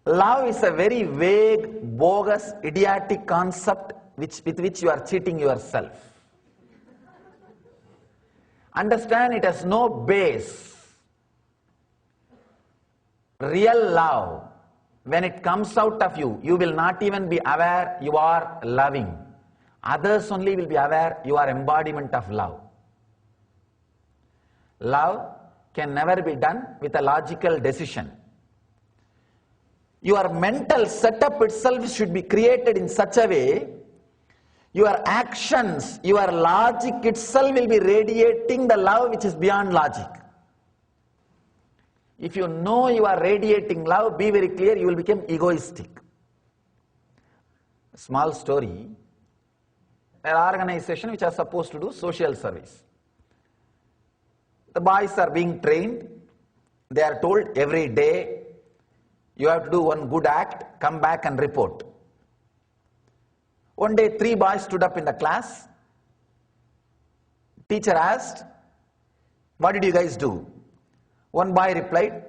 Love is a very vague, bogus, idiotic concept with which you are cheating yourself. Understand, it has no base. Real love, when it comes out of you, you will not even be aware you are loving. Others only will be aware you are embodiment of love. Love can never be done with a logical decision. Your mental setup itself should be created in such a way, your actions, your logic itself will be radiating the love which is beyond logic. If you know you are radiating love, be very clear, you will become egoistic. A small story, an organization which are supposed to do social service. The boys are being trained, they are told every day, you have to do one good act, come back and report. One day 3 boys stood up in the class. Teacher asked, what did you guys do? One boy replied,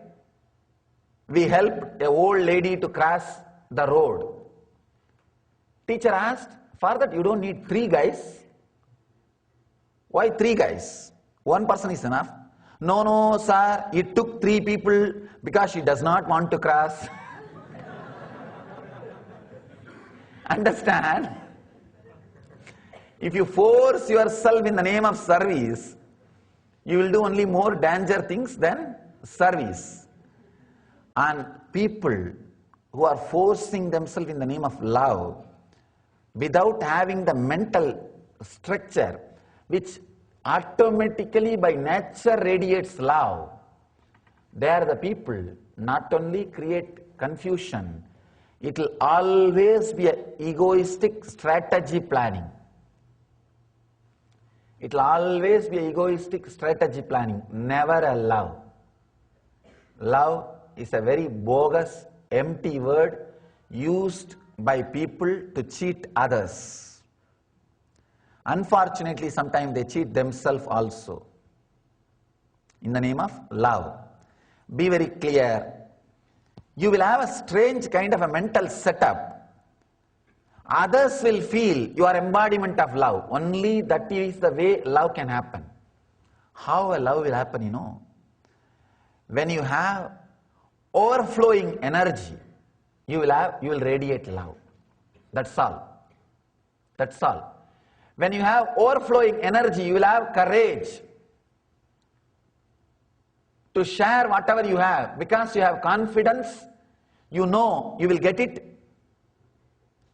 we helped an old lady to cross the road. Teacher asked, for that you don't need 3 guys. Why 3 guys? 1 person is enough. No, sir, it took 3 people because she does not want to cross. Understand? If you force yourself in the name of service, you will do only more danger things than service. And people who are forcing themselves in the name of love, without having the mental structure which automatically by nature radiates love, they are the people not only create confusion, it will always be an egoistic strategy planning. It will always be egoistic strategy planning, never a love. Love is a very bogus, empty word used by people to cheat others. Unfortunately, sometimes they cheat themselves also in the name of love. Be very clear. You will have a strange kind of a mental setup. Others will feel you are embodiment of love. Only that is the way love can happen. How a love will happen, you know? When you have overflowing energy, you will radiate love. That's all. That's all. When you have overflowing energy, you will have courage to share whatever you have, because you have confidence, you know you will get it,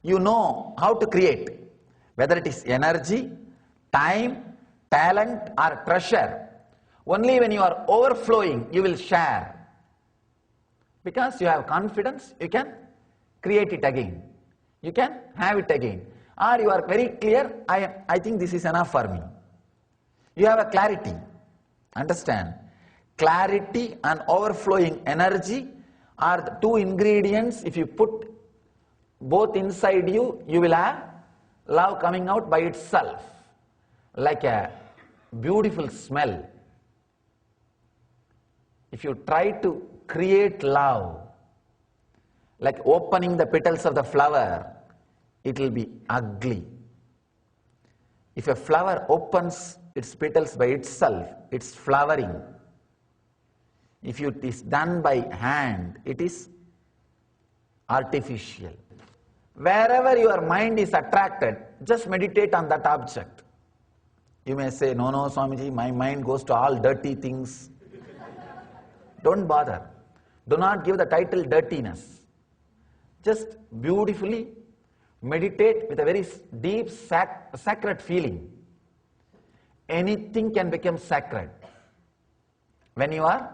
you know how to create, whether it is energy, time, talent or treasure. Only when you are overflowing, you will share. Because you have confidence, you can create it again. You can have it again. Or you are very clear, I think this is enough for me. You have a clarity. Understand? Clarity and overflowing energy are the 2 ingredients. If you put both inside you, you will have love coming out by itself, like a beautiful smell. If you try to create love, like opening the petals of the flower, it will be ugly. If a flower opens its petals by itself, it's flowering. If it is done by hand, it is artificial. Wherever your mind is attracted, just meditate on that object. You may say, no, Swamiji, my mind goes to all dirty things. Don't bother. Do not give the title dirtiness. Just beautifully meditate with a very deep sacred feeling. Anything can become sacred when you are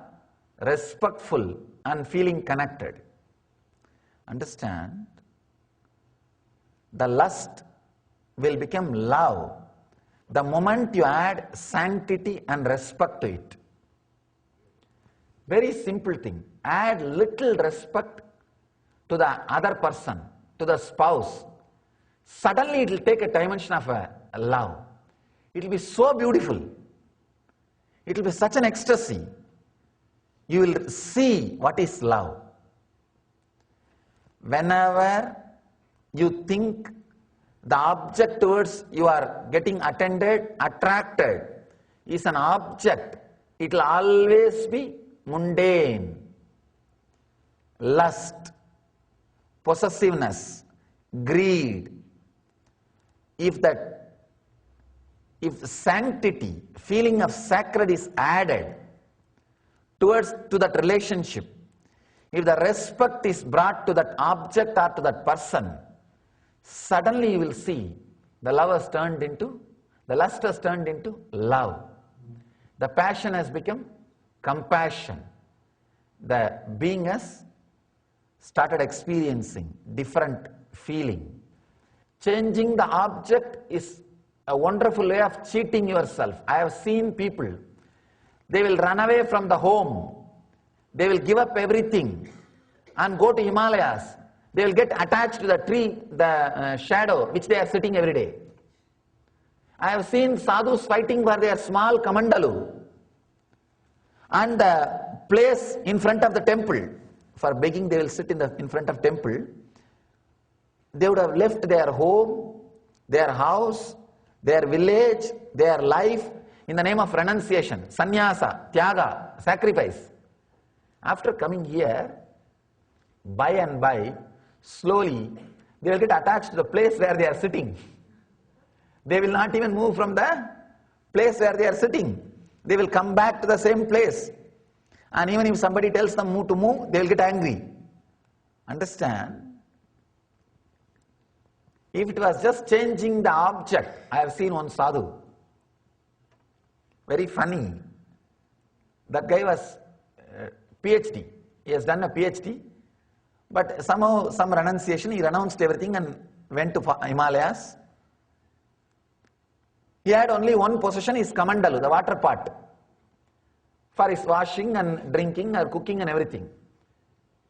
respectful and feeling connected. Understand? The lust will become love the moment you add sanctity and respect to it. Very simple thing. Add little respect to the other person, to the spouse. Suddenly it will take a dimension of a love. It will be so beautiful. It will be such an ecstasy. You will see what is love. Whenever you think the object towards you are getting attended, attracted, is an object, it will always be mundane. Lust, possessiveness, greed. If sanctity, feeling of sacred is added to that relationship, if the respect is brought to that object or to that person, suddenly you will see the lust has turned into love. The passion has become compassion. The being has started experiencing different feeling. Changing the object is a wonderful way of cheating yourself. I have seen people, they will run away from the home, they will give up everything and go to Himalayas. They will get attached to the tree, the shadow which they are sitting every day. I have seen sadhus fighting for their small kamandalu and the place in front of the temple. For begging, they will sit in front of temple. They would have left their home, their house, their village, their life in the name of renunciation, sannyasa, tyaga, sacrifice. After coming here, by and by, slowly, they will get attached to the place where they are sitting. They will not even move from the place where they are sitting. They will come back to the same place. And even if somebody tells them to move, they will get angry. Understand? If it was just changing the object, I have seen one sadhu, very funny. That guy was PhD. He has done a PhD, but somehow some renunciation, he renounced everything and went to Himalayas. He had only one possession, his kamandalu, the water pot, for his washing and drinking or cooking and everything.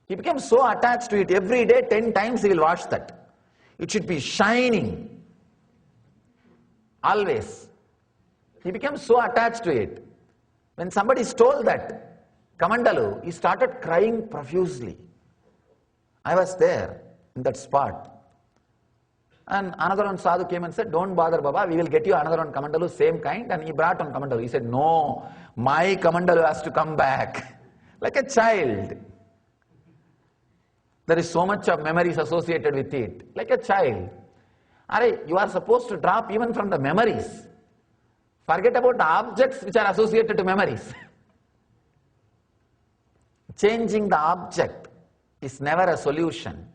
He became so attached to it, every day 10 times he will wash that. It should be shining, always. He became so attached to it. When somebody stole that kamandalu, he started crying profusely. I was there in that spot. And another one sadhu came and said, "Don't bother Baba, we will get you another one kamandalu, same kind." And he brought one kamandalu. He said, "No, my kamandalu has to come back." Like a child. There is so much of memories associated with it. Like a child. You are supposed to drop even from the memories. Forget about the objects which are associated to memories. Changing the object is never a solution.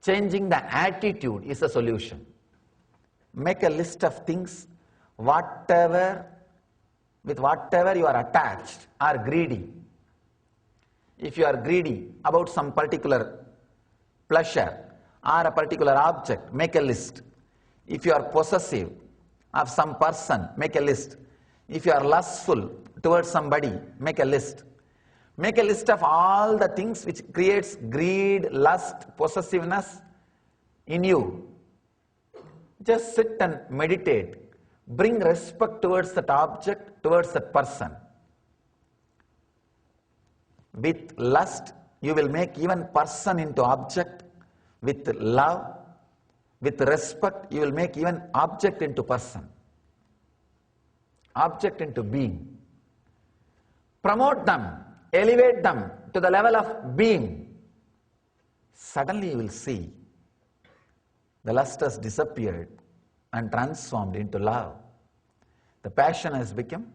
Changing the attitude is a solution. Make a list of things, with whatever you are attached or greedy. If you are greedy about some particular pleasure or a particular object, make a list. If you are possessive of some person, make a list. If you are lustful towards somebody, make a list. Make a list of all the things which creates greed, lust, possessiveness in you. Just sit and meditate. Bring respect towards that object, towards that person. With lust, you will make even person into object. With love, with respect, you will make even object into person. Object into being. Promote them. Elevate them to the level of being. Suddenly you will see the lust has disappeared and transformed into love. The passion has become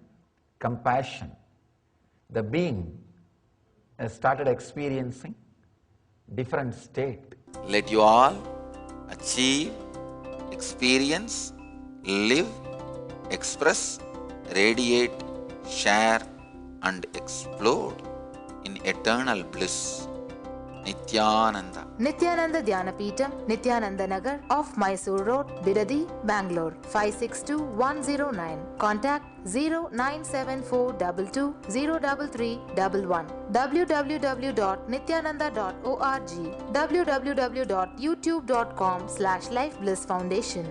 compassion. The being has started experiencing different state. Let you all achieve, experience, live, express, radiate, share and explode in eternal bliss. Nityananda. Nityananda Dhyanapitham, Nityananda Nagar, off Mysore Road, Bidadi, Bangalore, 562109. Contact 097422033311. www.nityananda.org. www.youtube.com/Life Bliss Foundation.